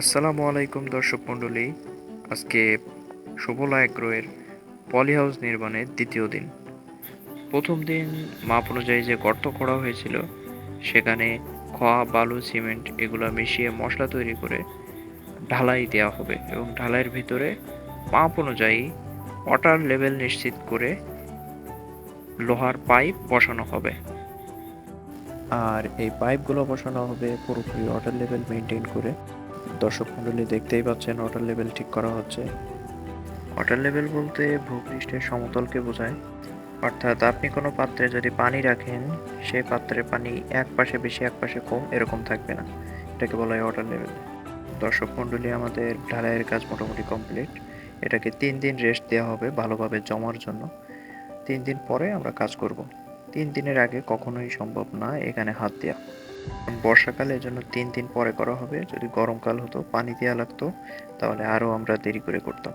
আসসালামু আলাইকুম দর্শক মণ্ডলী। আজকে সুবলা এগ্রোয়ের পলি হাউস নির্মাণের দ্বিতীয় দিন। প্রথম দিন মাপ অনুযায়ী যে গর্ত করা হয়েছিল সেখানে খোয়া, বালু, সিমেন্ট এগুলো মিশিয়ে মশলা তৈরি করে ঢালাই দেওয়া হবে এবং ঢালাইয়ের ভিতরে মাপ অনুযায়ী ওয়াটার লেভেল নিশ্চিত করে লোহার পাইপ বসানো হবে। আর এই পাইপগুলো বসানো হবে পুরোপুরি ওয়াটার লেভেল মেনটেন করে। দর্শক মণ্ডলী দেখতেই পাচ্ছেন ওয়াটার লেভেল ঠিক করা হচ্ছে। ওয়াটার লেভেল বলতে ভূপৃষ্ঠের সমতলকে বোঝায়। অর্থাৎ আপনি কোনো পাত্রে যদি পানি রাখেন, সেই পাত্রের পানি এক পাশে বেশি এক পাশে কম এরকম থাকবে না, এটাকে বলা হয় ওয়াটার লেভেল। দর্শক মণ্ডলী, আমাদের ঢালাইয়ের কাজ মোটামুটি কমপ্লিট। এটাকে 3 দিন রেস্ট দেওয়া হবে ভালোভাবে জমার জন্য। 3 দিন পরে আমরা কাজ করব। 3 দিনের আগে কখনোই সম্ভব না এখানে হাত দেওয়া। বর্ষাকালে এজন্য 3 দিন পরে করা হবে। যদি গরমকাল হতো, পানি দেওয়া লাগতো, তাহলে আরও আমরা দেরি করে করতাম।